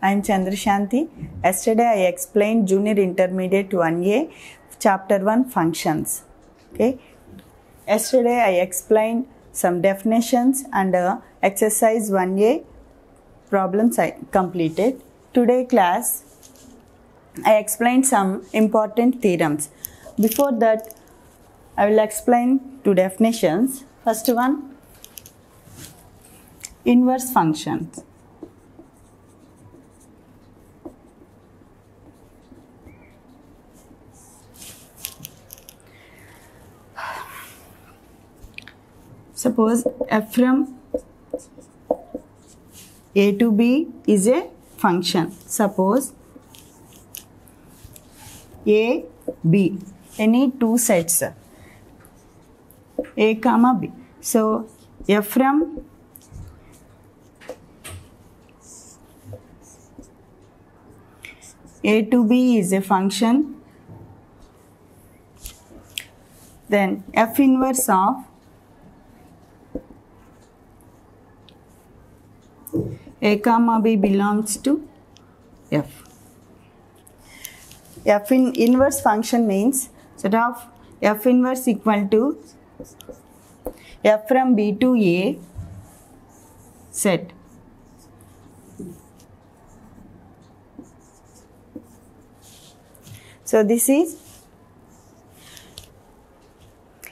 I am Chandrashanti. Yesterday I explained Junior Intermediate 1A, Chapter 1 Functions. Okay. Yesterday I explained some definitions and exercise 1A problems I completed. Today class I explained some important theorems. Before that I will explain two definitions. First one, inverse functions. Suppose f from a to b is a function. Suppose a, b, any two sets, a comma b. So f from a to b is a function. Then f inverse of a comma b belongs to f. F in inverse function means set of f inverse equal to f from b to a set. So this is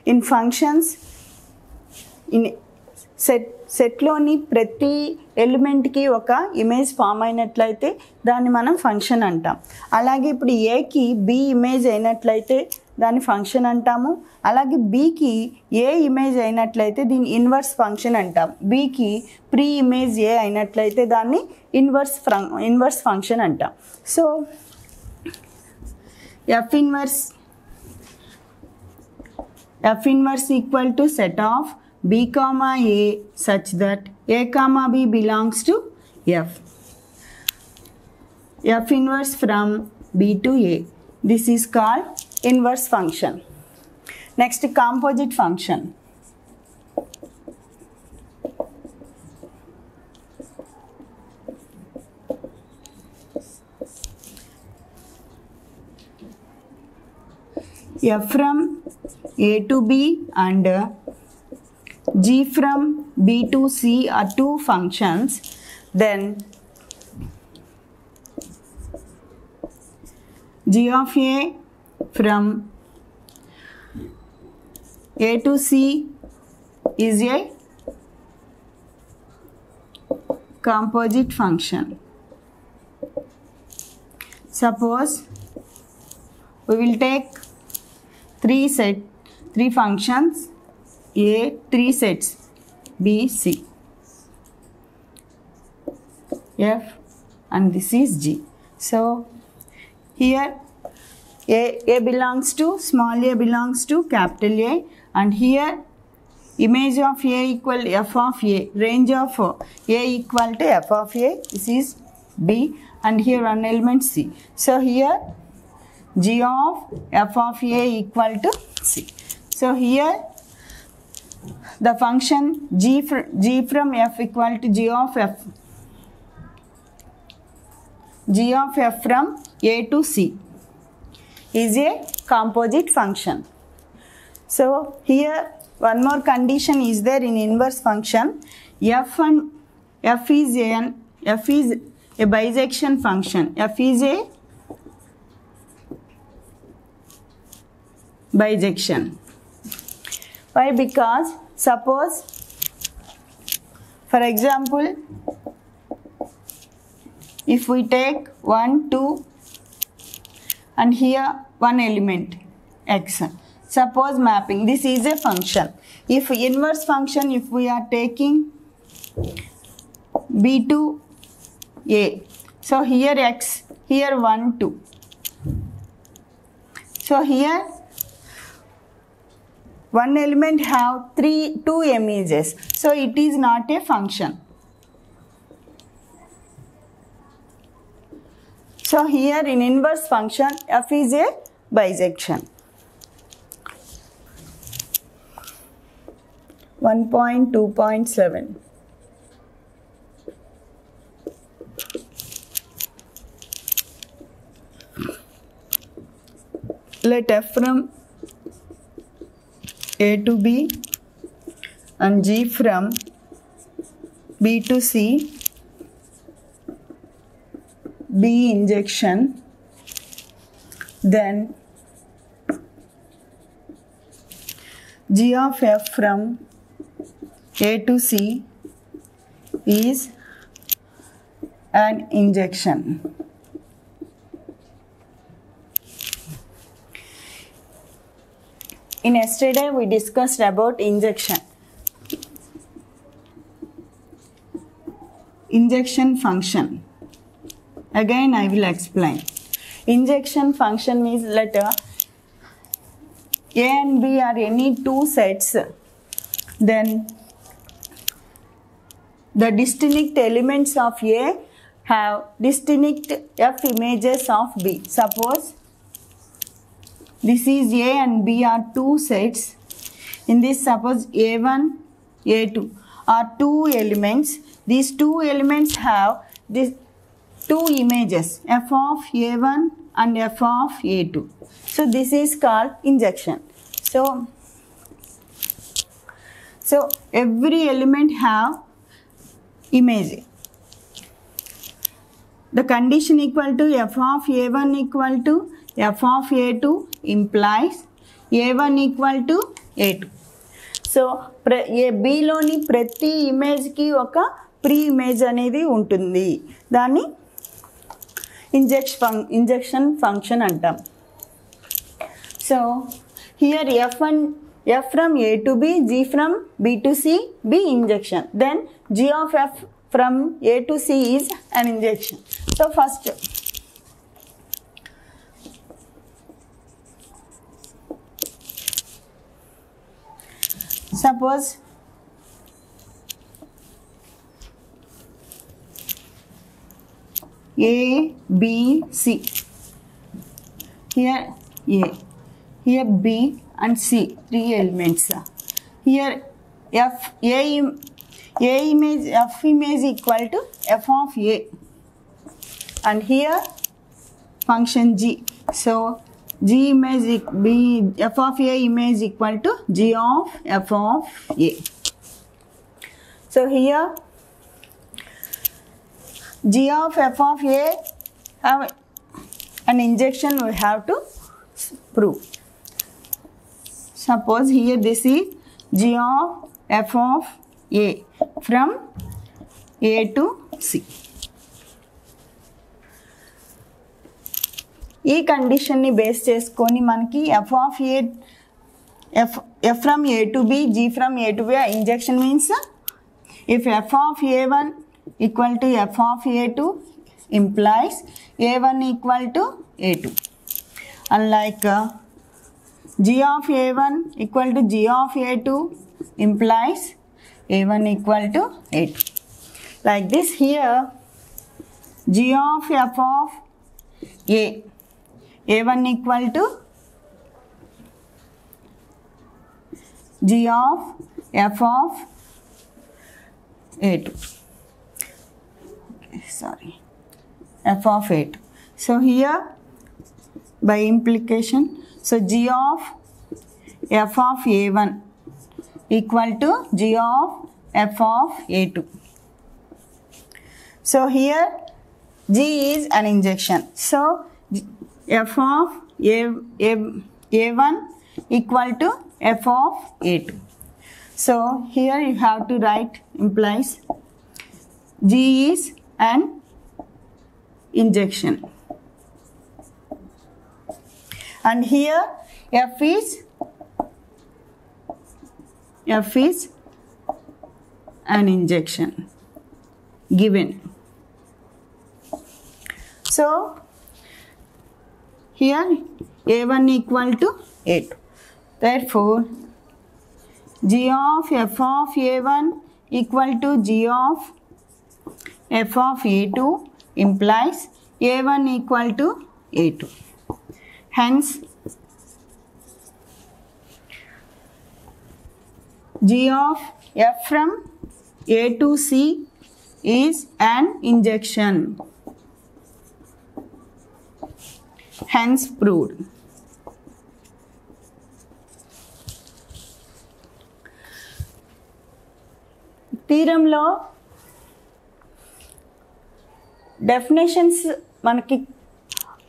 in functions in సెట్లోని ప్రతి ఎలిమెంట్కి ఒక image form అయినట్లయితే దాన్ని మనం function అంటాం. అలాగే ఇప్పుడు ఏకి B image అయినట్లయితే దాన్ని ఫంక్షన్ అంటాము. అలాగే బికి ఏ ఇమేజ్ అయినట్లయితే దీన్ని ఇన్వర్స్ ఫంక్షన్ అంటాం. బికి ప్రీ ఇమేజ్ ఏ అయినట్లయితే దాన్ని ఇన్వర్స్ ఫంక్షన్ అంటాం. So F inverse equal to set of b comma a such that a comma b belongs to f. F inverse from b to a. This is called inverse function. Next, composite function. F from a to b and g from b to c are two functions. Then g of a from a to c is a composite function. Suppose we will take three functions a, three sets b, c, f, and this is g. So here a belongs to small a belongs to capital A, and here image of a equal f of a, range of a equal to f of a, this is b, and here one element c. So here g of f of a equal to c. So here the function g from f equal to g of f from a to c is a composite function. So here one more condition is there in inverse function. F is a bisection function. F is a bisection. Why? Because suppose, for example, if we take 1, 2 and here one element x. Suppose mapping, this is a function. If inverse function, if we are taking b to a, so here x, here 1, 2. So here one element have two images, so it is not a function. So here in inverse function f is a bisection. 1.2.7 let F from A to B and G from B to C be injection, then G of F from A to C is an injection. In yesterday we discussed about injection. Injection function. Again I will explain. Injection function means let A and B are any two sets, then the distinct elements of A have distinct F images of B. Suppose this is A and B are two sets. In this, suppose A1, A2 are two elements. These two elements have these two images, F of A1 and F of A2. So this is called injection. So every element have image. The condition equal to F of A1 equal to F of A2 implies A1 equal to A2. So B లోని ప్రతి image కి ఒక pre image అనేది ఉంటుంది. దాన్ని injection function అంటాం. So here F from A to B, G from B to C be injection. Then G of F from A to C is an injection. So first suppose A, B, C. Here A, here B and C, three elements. Here F image equal to F of A, and here function G. So G image B, F of A image equal to G of F of A. So here G of F of A have an injection we have to prove. Suppose here this is G of F of A from A to C. ఈ condition ని base చేసుకొని మనకి F of A F from A to B, G from A to B injection means if F of A1 equal to F of A2 implies A1 equal to A2. Unlike G of A1 equal to G of A2 implies A1 equal to A2. Like this here G of F of A1 equal to G of F of A2. Sorry, F of A2. So here by implication, so G of F of A1 equal to G of F of A2. So here G is an injection. So F of A1 equal to F of A2. So here you have to write implies G is an injection. And here F is an injection given. So here A1 equal to A2. Therefore G of F of A1 equal to G of F of A2 implies A1 equal to A2. Hence G of F from A to C is an injection. Hence proved. థీరంలో definitions మనకి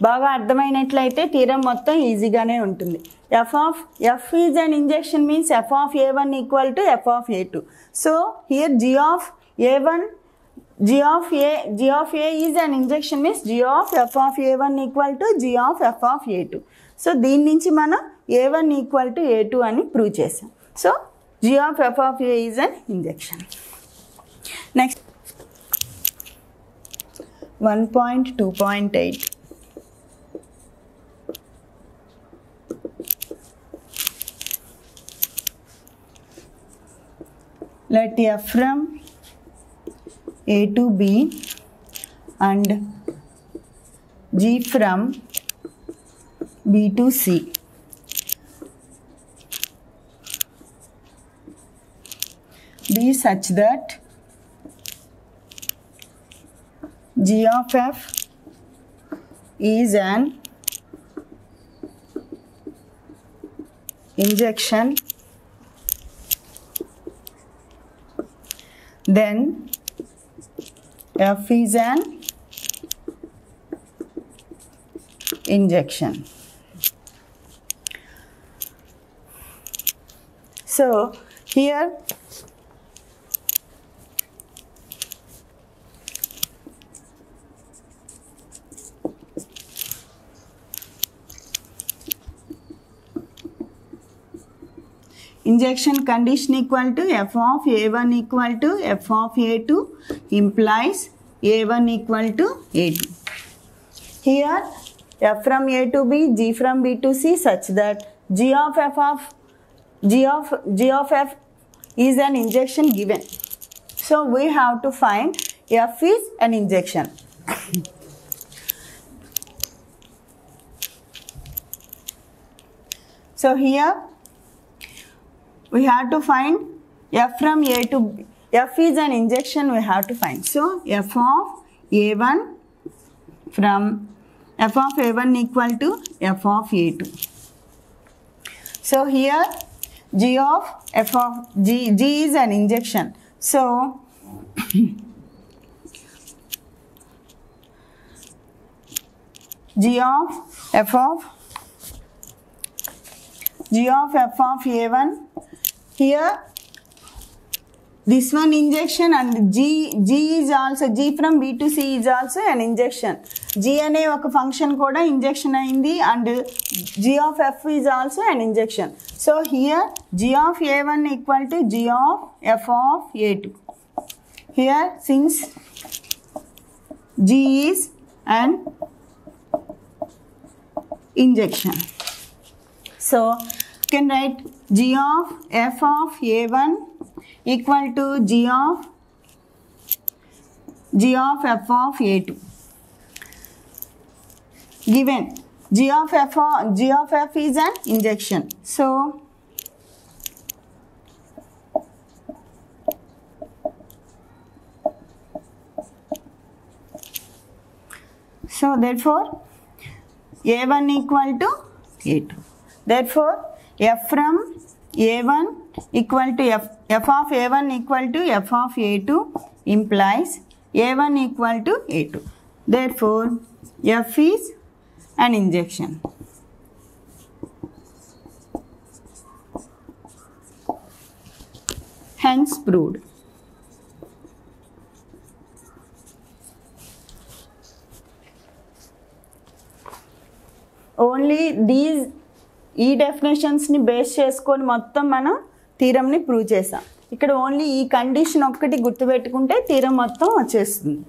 బాగా అర్థమైనట్లయితే theorem మొత్తం ఈజీగానే ఉంటుంది. F is an injection means f of a1 equal to f of a2. So here g of a is an injection means g of f of a1 equal to g of f of a2. So దీని నుంచి మనం a1 equal to a2 అని prove చేసాం. So g of f of a is an injection. Next 1.2.8. Let f from a to b and g from b to c be such that g of f is an injection, then f is an injection. So here injection condition equal to f of a1 equal to f of a2 implies a1 equal to a2. Here f from a to b, g from b to c such that g of f is an injection given. So we have to find f is an injection. So here we have to find f from a to b. F is an injection we have to find. So f of a1 from f of a1 equal to f of a2. So here g of f of g is an injection. So g of f of a1, here this one injection and g is also, g from b to c is also an injection. G ane oka function kuda injection ayindi and g of f is also an injection. So here g of a1 equal to g of f of a2. Here since g is an injection, so you can write g of f of a1 equal to g of f of a2. Given g of f is an injection. So therefore a1 equal to a2. Therefore f from a1 equal to f of a1 equal to f of a2 implies a1 equal to a2. Therefore f is an injection. Hence proved. Only these ఈ డెఫినేషన్స్ని base చేసుకొని మొత్తం మనం థీరంని prove చేసాం. ఇక్కడ only ఈ condition ఒక్కటి గుర్తుపెట్టుకుంటే theorem మొత్తం వచ్చేస్తుంది.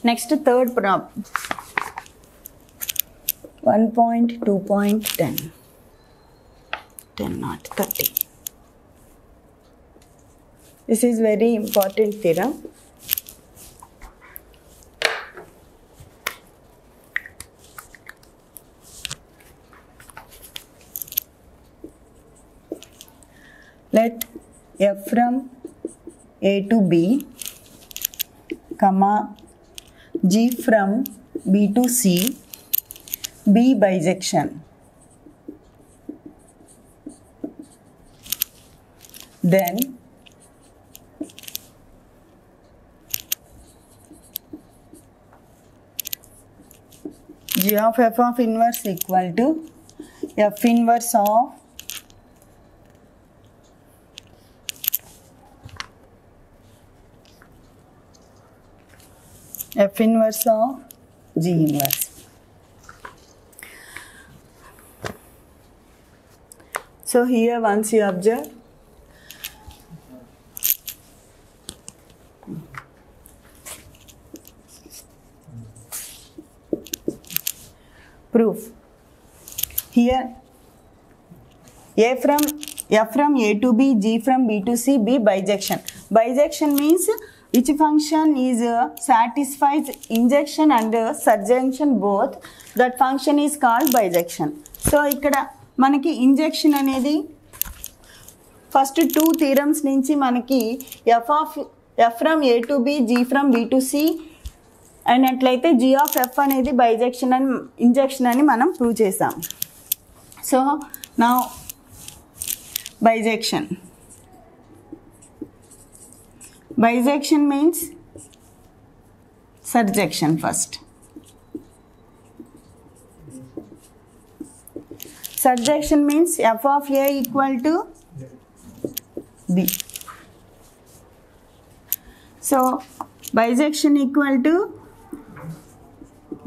Next third problem 1.2.10 not 30. This is very important theorem. Let f from a to b, comma g from b to c be bijection. Then G of f of inverse equal to f inverse of F inverse of G inverse. So here once you observe, proof. Here F from A to B, G from B to C, B bijection. Bijection means which function is satisfies injection and surjection both, that function is called bijection. So ikkada manaki injection anedi first two theorems nunchi manaki f from A to B, G from B to C అయినట్లయితే G of f అనేది bijection and injection అని మనం prove చేసాం. So now bijection. Bijection means surjection first. Surjection means f of A equal to B. So bijection equal to,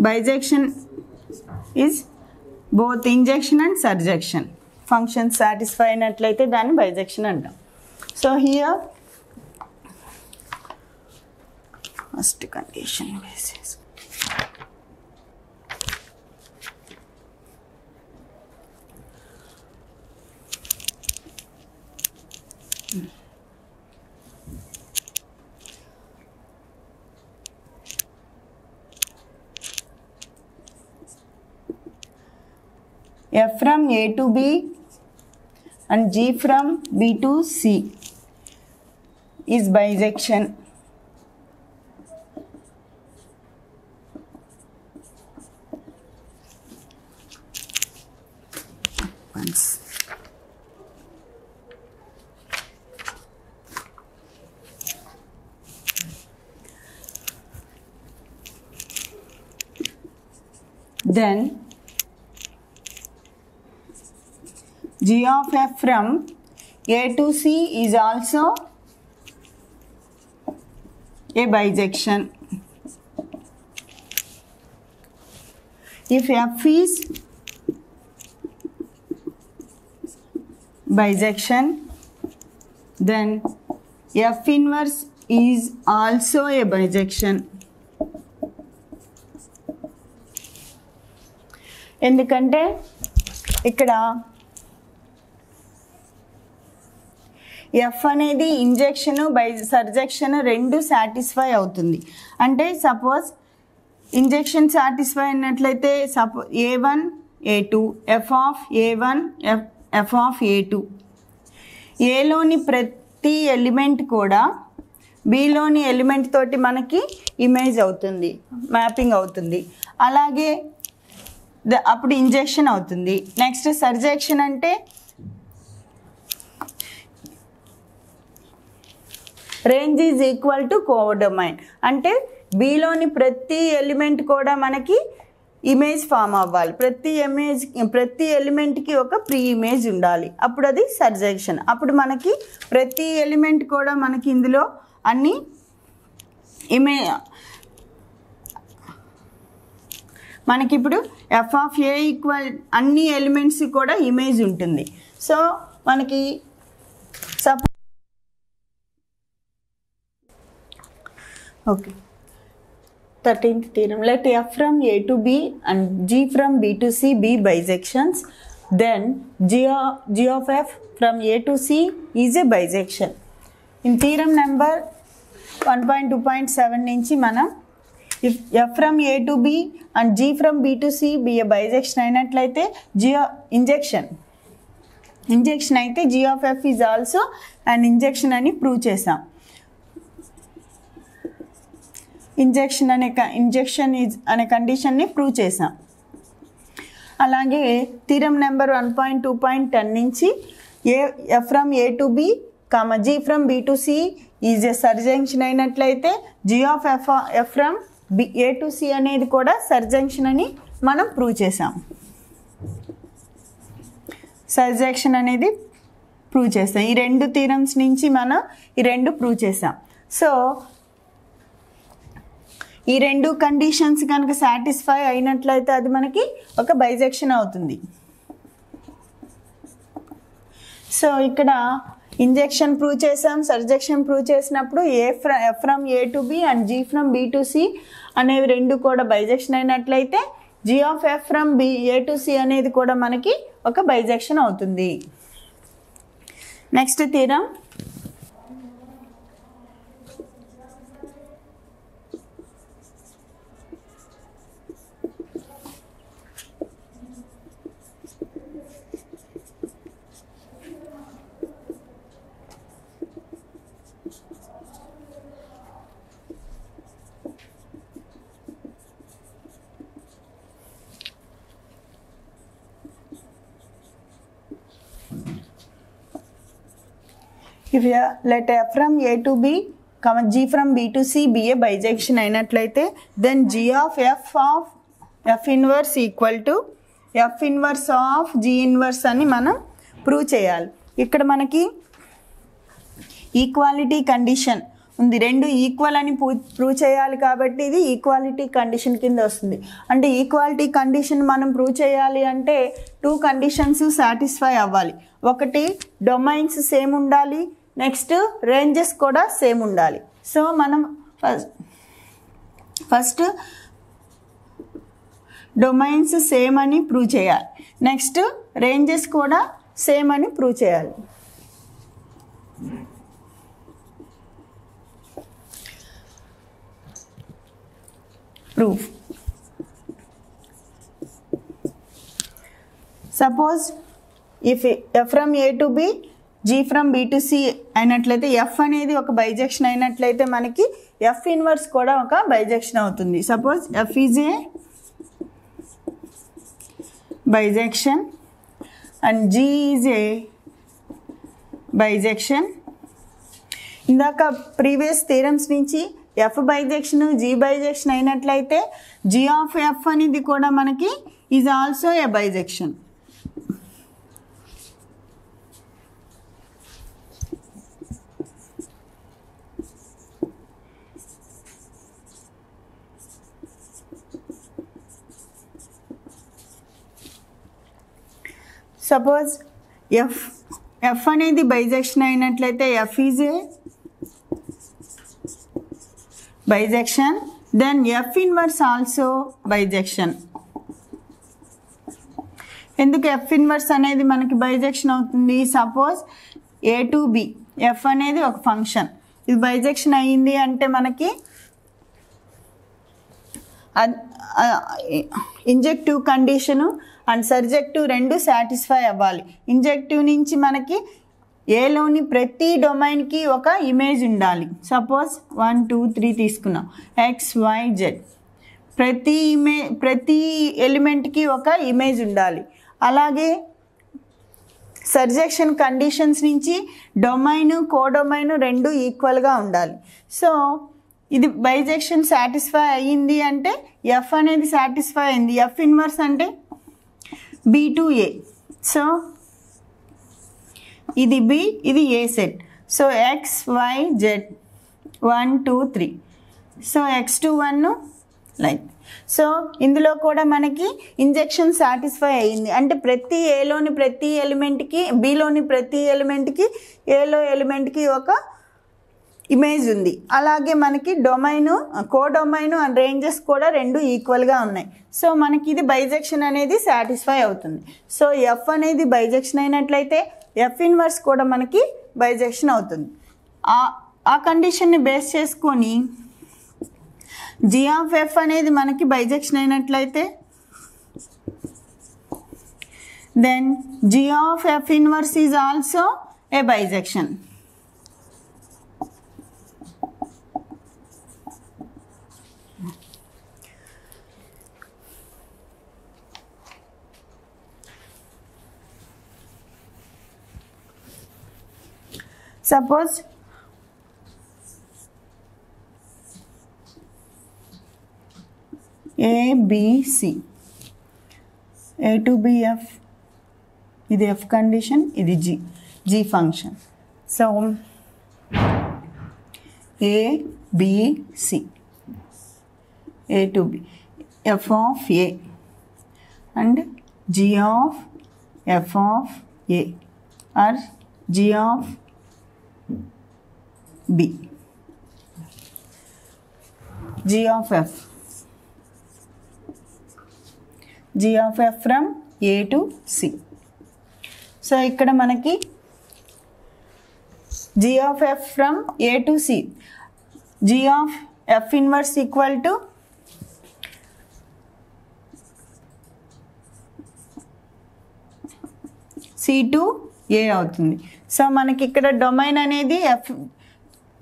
bijection is both injection and surjection. Function satisfy అయినట్లయితే దాన్ని bijection అంటాం. So here first condition basis. F from A to B and G from B to C is bijection. Once. Then G of f from A to C is also a bijection. If f is bijection, then f inverse is also a bijection. ఎందుకంటే ఇక్కడ F అనేది injection by సర్జెక్షన్ రెండు satisfy అవుతుంది. అంటే suppose injection satisfy అయినట్లయితే A1 A2 f of A1 f of A2, ఏలోని ప్రతి element కూడా బిలోని element తోటి మనకి ఇమేజ్ అవుతుంది, మ్యాపింగ్ అవుతుంది. అలాగే అప్పుడు ఇంజెక్షన్ అవుతుంది. నెక్స్ట్ సర్జెక్షన్ అంటే range is equal to codomain, అంటే బిలోని ప్రతి ఎలిమెంట్ కూడా మనకి ఇమేజ్ ఫామ్ అవ్వాలి. ప్రతి ఎలిమెంట్కి ఒక ప్రీ ఇమేజ్ ఉండాలి, అప్పుడు అది సర్జెక్షన్. అప్పుడు మనకి ప్రతి ఎలిమెంట్ కూడా మనకి ఇందులో అన్ని మనకి ఇప్పుడు ఎఫ్ ఆఫ్ ఏ ఈక్వల్ అన్ని ఎలిమెంట్స్ కూడా ఇమేజ్ ఉంటుంది. సో మనకి okay 13th theorem. Let f from A to B and G from B to C be bijections, then G of f from A to C is a bijection. In theorem number 1.2.7 నుంచి మనం if f from A to B and G from B to C be a bijection అయినట్లయితే injection అయితే G of f is also an injection అని prove చేసాం. Injection అనే కండిషన్ని prove చేసాం. అలాగే థీరం నెంబర్ 1.2.10 నుంచి F from A to B G from B to C is a surjection అయినట్లయితే G of f from A to C అనేది కూడా సర్జంక్షన్ అని మనం ప్రూవ్ చేసాం. సర్జంక్షన్ అనేది ప్రూవ్ చేసాం. ఈ రెండు థీరమ్స్ నుంచి మనం ఈ రెండు ప్రూవ్ చేసాం. సో ఈ రెండు కండిషన్స్ కనుక సాటిస్ఫై అయినట్లయితే అది మనకి ఒక బైజెక్షన్ అవుతుంది. సో ఇక్కడ ఇంజెక్షన్ ప్రూవ్ చేసాం, సర్జెక్షన్ ప్రూవ్ చేసినప్పుడు F from A to B and G from B to C అనేవి రెండు కూడా బైజెక్షన్ అయినట్లయితే G of F from B A to C అనేది కూడా మనకి ఒక బైజెక్షన్ అవుతుంది. Next theorem, if let f from a to b, g from b to c be a bijection అయినట్లయితే then g of f inverse equal to f inverse of g inverse అని మనం prove చేయాలి. ఇక్కడ మనకి equality condition ఉంది, రెండు equal అని prove చేయాలి కాబట్టి ఇది ఈక్వాలిటీ కండిషన్ కింద వస్తుంది. అంటే ఈక్వాలిటీ కండిషన్ మనం ప్రూవ్ చేయాలి అంటే టూ కండిషన్స్ సాటిస్ఫై అవ్వాలి. ఒకటి డొమైన్స్ సేమ్ ఉండాలి, నెక్స్ట్ రేంజెస్ కూడా సేమ్ ఉండాలి. సో మనం ఫస్ట్ డొమైన్స్ సేమ్ అని ప్రూవ్ చేయాలి, నెక్స్ట్ రేంజెస్ కూడా సేమ్ అని ప్రూవ్ చేయాలి. Proof, suppose if F from A to B G from B to C అయినట్లయితే ఎఫ్ అనేది ఒక బైజెక్షన్ అయినట్లయితే మనకి ఎఫ్ ఇన్వర్స్ కూడా ఒక బైజెక్షన్ అవుతుంది. Suppose F is a bijection and G is a bijection. ఇందాక ప్రీవియస్ థీరమ్స్ నుంచి ఎఫ్ బైజెక్షన్ జీ బైజెక్షన్ అయినట్లయితే జీ ఆఫ్ ఎఫ్ అనేది కూడా మనకి is also a bijection. Suppose F అనేది బైజెక్షన్ అయినట్లయితే F is a bijection, then F inverse also bijection. ఎందుకు F inverse అనేది మనకి బైజెక్షన్ అవుతుంది? Suppose A to B F అనేది ఒక ఫంక్షన్, ఇది బైజెక్షన్ అయ్యింది అంటే మనకి ఇంజెక్టివ్ కండిషను అండ్ సర్జెక్టివ్ రెండు సాటిస్ఫై అవ్వాలి. ఇంజెక్టివ్ నుంచి మనకి ఏలోని ప్రతి డొమైన్కి ఒక ఇమేజ్ ఉండాలి. సపోజ్ 1 2 3 తీసుకున్నాం, ఎక్స్ వై జెడ్, ప్రతి ఎలిమెంట్కి ఒక ఇమేజ్ ఉండాలి. అలాగే సర్జెక్షన్ కండిషన్స్ నుంచి డొమైను కోడొమైను రెండు ఈక్వల్గా ఉండాలి. సో ఇది బైజెక్షన్ సాటిస్ఫై అయ్యింది అంటే ఎఫ్ అనేది సాటిస్ఫై అయింది. ఎఫ్ ఇన్వర్స్ అంటే బి టు ఏ, సో ఇది బి ఇది A set. So X Y Z 1 2 3, so x2 1 like. So ఇందులో కూడా మనకి ఇంజెక్షన్ సాటిస్ఫై అయ్యింది అంటే ప్రతి ఏలోని ప్రతి ఎలిమెంట్కి బిలోని ప్రతి ఎలిమెంట్కి ఏలో ఎలిమెంట్కి ఒక ఇమేజ్ ఉంది. అలాగే మనకి డొమైను కోడొమైను అండ్ రేంజెస్ కూడా రెండు ఈక్వల్గా ఉన్నాయి. సో మనకి ఇది బైజెక్షన్ అనేది సాటిస్ఫై అవుతుంది. సో ఎఫ్ అనేది బైజెక్షన్ అయినట్లయితే ఎఫ్ ఇన్వర్స్ కూడా మనకి బైజెక్షన్ అవుతుంది. ఆ కండిషన్ని బేస్ చేసుకొని జీ ఆఫ్ ఎఫ్ అనేది మనకి బైజెక్షన్ అయినట్లయితే then G of F inverse is also a bijection. Suppose B, C. A to B, F. ఇది F కండిషన్, ఇది G function. So A, B, C. A to B. F of A and G of F of A or G of B. G of F. G of F from A to C. So ఇక్కడ మనకి G of F from A to C. G of F inverse equal to C to A అవుతుంది. So మనకి ఇక్కడ domain అనేది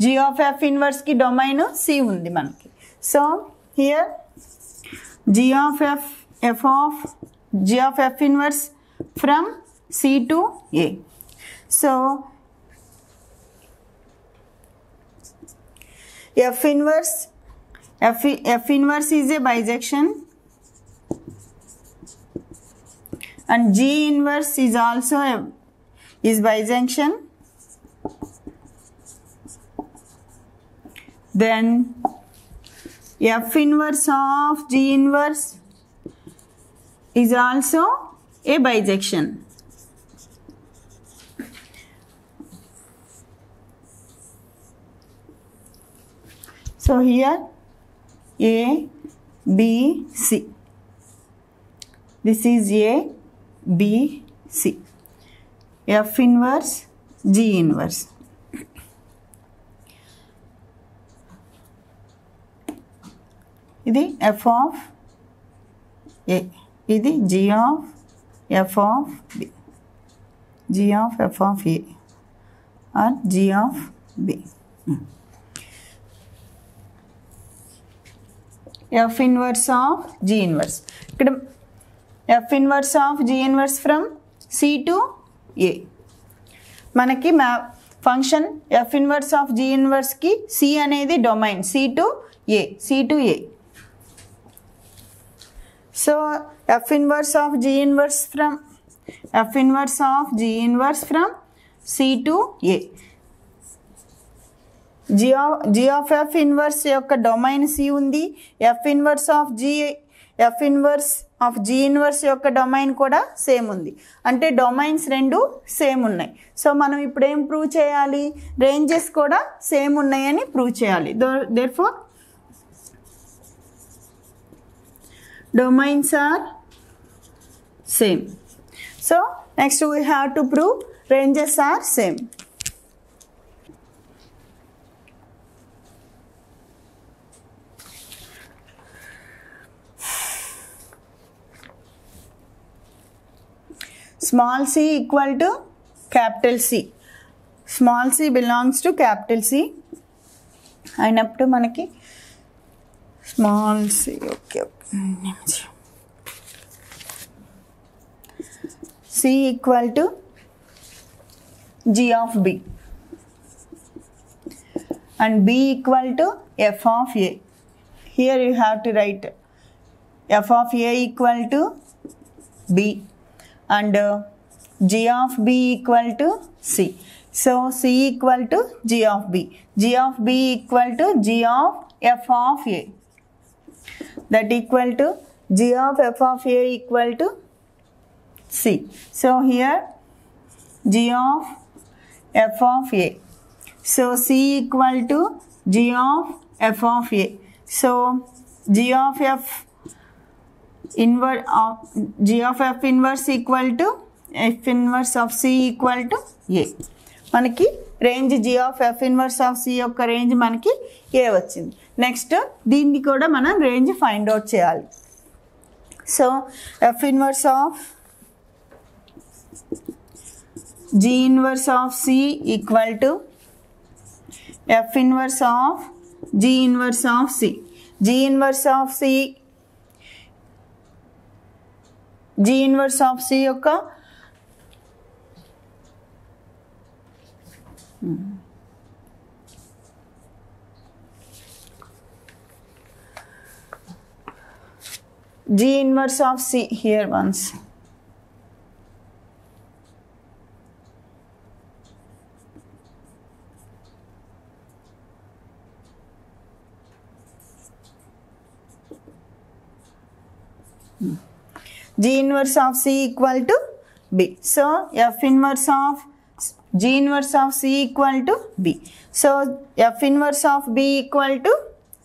G of F inverse కి domain C ఉంది మనకి. So here G of F inverse from C to A. So F inverse is a bijection and G inverse is also is bijection. Then F inverse of G inverse is also a bijection. So here A, B, C. This is A, B, C. F inverse, G inverse. ఇది F of A. ఇది G of F of B. G of F of A or G of B. F inverse of G inverse. ఇక్కడ F inverse of G inverse from C to A. మనకి function F inverse of G inverse కి C అనేది domain, C to A. So F inverse of G inverse from C to A. G of F inverse యొక్క domain C ఉంది. F inverse of G inverse యొక్క domain కూడా same ఉంది. అంటే domains రెండు same ఉన్నాయి. సో మనం ఇప్పుడు ఏం ప్రూవ్ చేయాలి? రేంజెస్ కూడా సేమ్ ఉన్నాయని ప్రూవ్ చేయాలి. therefore domains are same. So next we have to prove ranges are same. Small c equal to capital C. Small c belongs to capital C. అయినప్పుడు మనకి small c okay. C equal to G of B and B equal to F of A. Here you have to write F of A equal to B and G of B equal to C. So C equal to G of B. G of B equal to G of F of A. That equal to G of F of A equal to C. So here G of F of A. So C equal to G of F of A. So G of F inverse equal to F inverse of C equal to A. మనకి range G of F inverse of C యొక్క range మనకి A వచ్చింది. Next దీన్ని కూడా మనం range find out చేయాలి. So F inverse of G inverse of C equal to F inverse of G inverse of C. G inverse of C యొక్క G inverse of C here once. G inverse of C equal to B. So F inverse of G inverse of C equal to B. So F inverse of B equal to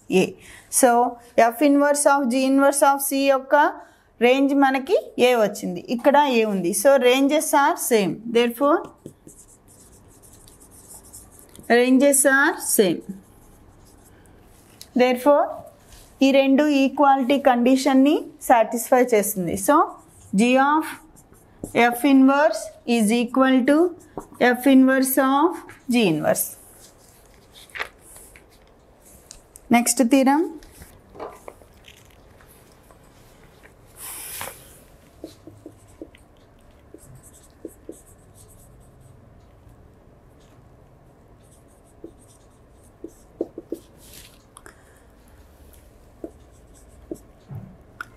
A. So F inverse of G inverse of C యొక్క range మనకి A వచ్చింది, ఇక్కడ A ఉంది. So ranges are same. Therefore ranges are same. Therefore ఈ రెండు equality కండిషన్ని satisfy చేస్తుంది. So G of F inverse is equal to F inverse of G inverse. Next theorem.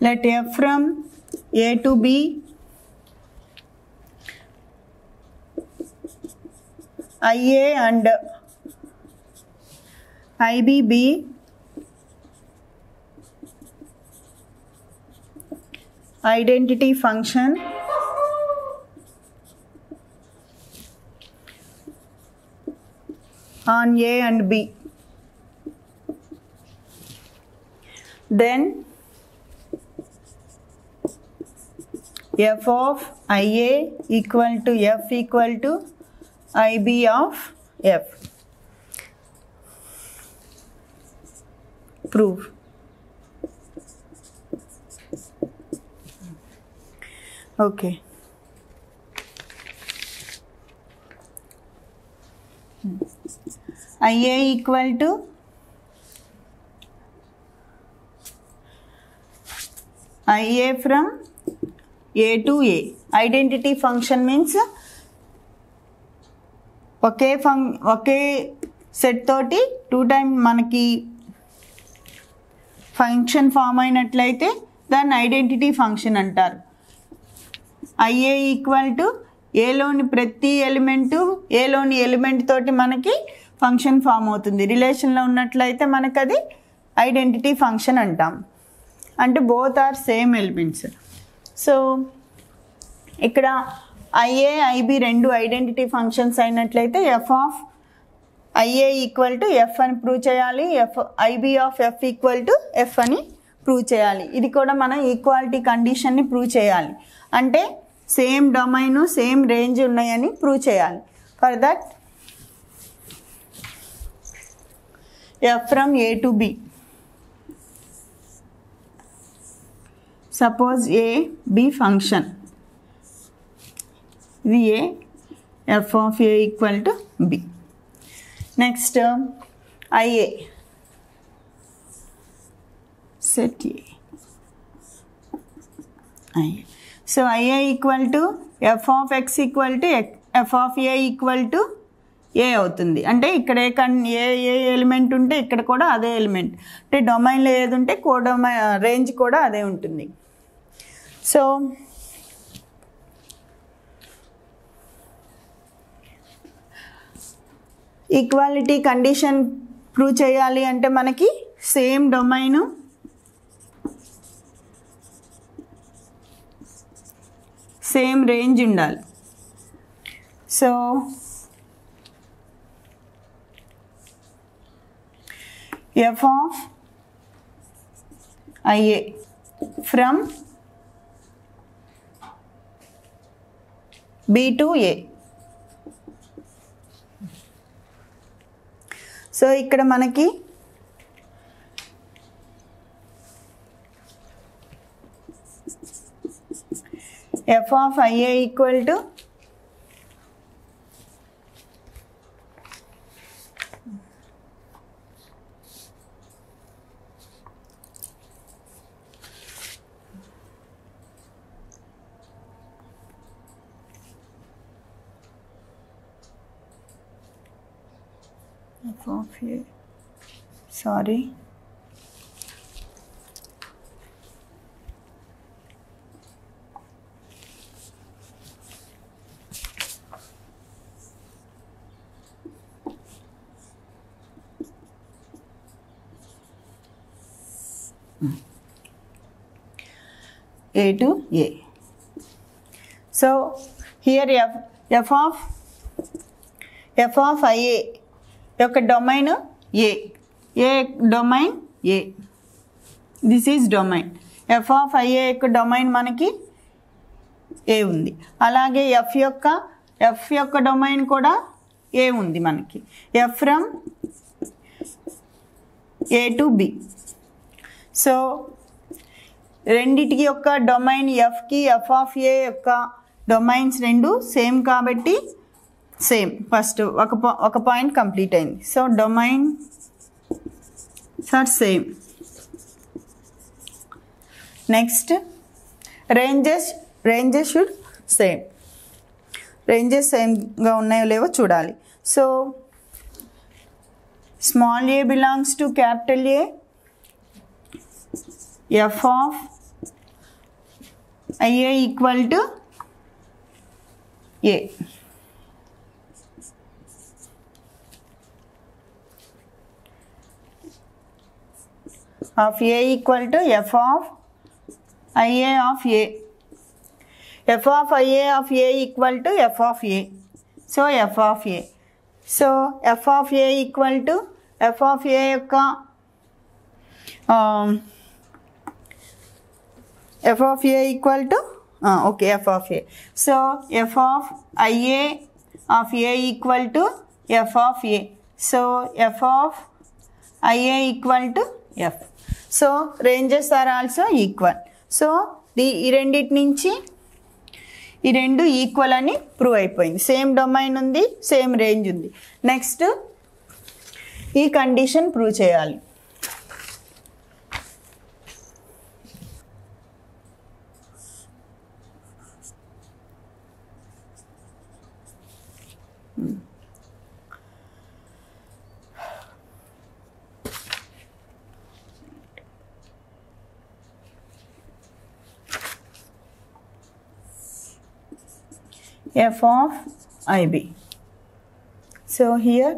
Let F from A to B IA and IB be identity function on A and B. Then F of IA equal to F equal to IB of F. Prove. Okay. IA equal to IA from A to A. Identity function means okay set తోటి 2 time మనకి function form అయినట్లయితే దాన్ని identity function అంటారు. IA equal to ఏలోని ప్రతి element ఏలోని element తోటి మనకి function form అవుతుంది. రిలేషన్లో ఉన్నట్లయితే మనకు అది ఐడెంటిటీ ఫంక్షన్ అంటాం, అంటే both are same elements. So ఇక్కడ IA IB రెండు ఐడెంటిటీ ఫంక్షన్స్ అయినట్లయితే F of IA equal to F అని ప్రూవ్ చేయాలి, IB of F equal to F అని ప్రూవ్ చేయాలి. ఇది కూడా మనం ఈక్వాలిటీ కండిషన్ని ప్రూవ్ చేయాలి, అంటే సేమ్ డొమైన్ సేమ్ రేంజ్ ఉన్నాయని ప్రూవ్ చేయాలి. For that F from A to B. Suppose A B function. ఇది A, F of A equal to B. Next IA. Set A. IA. So IA equal to F of X equal to F of A equal to A అవుతుంది. అంటే ఇక్కడ ఏ element ఉంటే ఇక్కడ కూడా అదే element, అంటే డొమైన్లో ఏది ఉంటే రేంజ్ కూడా అదే ఉంటుంది. సో ఈక్వాలిటీ కండిషన్ ప్రూవ్ చేయాలి అంటే మనకి సేమ్ డొమైను సేమ్ రేంజ్ ఉండాలి. So F of IA from B to A. So ఇక్కడ మనకి F of IA equal to F of A, sorry, A to A. So here f of IA యొక్క domain A domain A. This is domain. f of IA యొక్క domain మనకి A ఉంది. అలాగే f యొక్క domain కూడా A ఉంది మనకి. f from A to B. So రెండిటికి యొక్క డొమైన్ ఎఫ్కి f of A యొక్క డొమైన్స్ రెండు సేమ్ కాబట్టి సేమ్. ఫస్ట్ ఒక పాయింట్ కంప్లీట్ అయింది. So domains are same. Next ranges should same. Ranges సేమ్గా ఉన్నాయో లేవో చూడాలి. So small a belongs to capital A, f of IA equal to A. Of A equal to f of IA of A. f of IA of A equal to f of A. So f of A. So f of A equal to f of A యొక్క f of A equal to okay, f of A. So f of IA of A equal to f of A. So f of IA equal to f. So ranges are also equal. So ఈ రెండిటి నుంచి ఈ రెండు equal అని prove అయిపోయింది. Same domain ఉంది, same range ఉంది. Next ఈ కండిషన్ ప్రూవ్ చేయాలి. f of IB. So here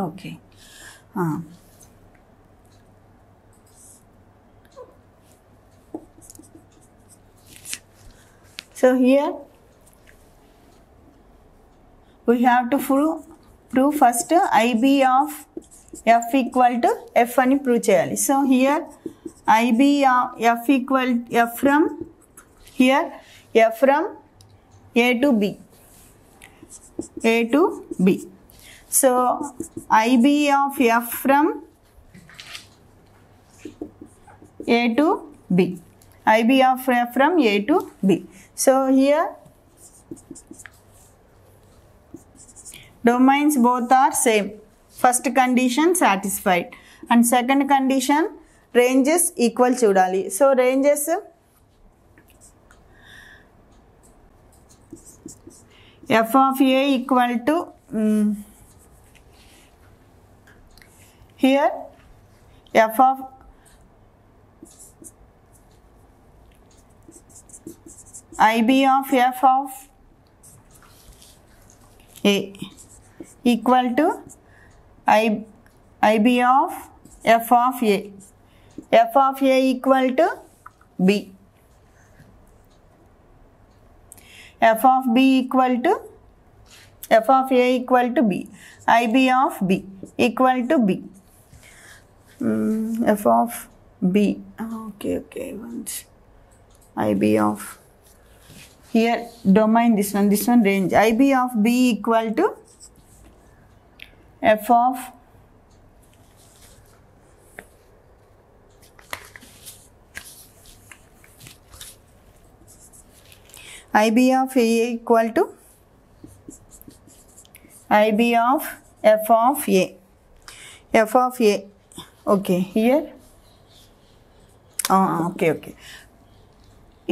okay. So here we have to prove first IB of f equal to f అని ప్రూవ్ చేయాలి. So here IB of f equal f from here f from A to B. A to B. So IB of f from A to B. IB of f from A to B. So here domains both are same. First condition satisfied and second condition ranges equal చూడాలి. So ranges f of A equal to here f of IB of f of A equal to IB of f of A. f of A equal to B. f of B equal to f of A equal to B. IB of B equal to B. F of B. Okay. Once IB of here domain this one range. IB of B equal to f of IB of A equal to IB of F of A. F of A. Okay, here. Okay.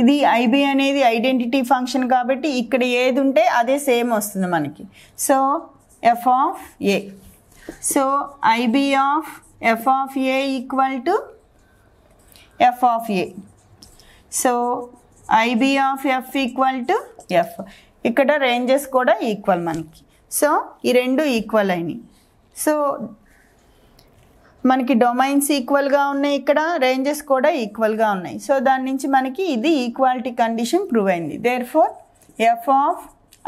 ఇది IB అనేది identity function కాబట్టి ఇక్కడ ఏది ఉంటే అదే same వస్తుంది మనకి. So F of A. So IB of F of A equal to F of A. So IB of F equal to F. ఇక్కడ రేంజెస్ కూడా ఈక్వల్ మనకి. సో ఈ రెండు ఈక్వల్ అయినాయి. సో మనకి డొమైన్స్ ఈక్వల్గా ఉన్నాయి, ఇక్కడ రేంజెస్ కూడా ఈక్వల్గా ఉన్నాయి. సో దాని నుంచి మనకి ఇది ఈక్వాలిటీ కండిషన్ ప్రూవ్ అయింది. Therefore F of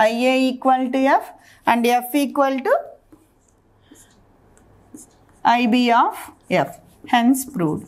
IA equal to F and F equal to IB of F. Hence proved.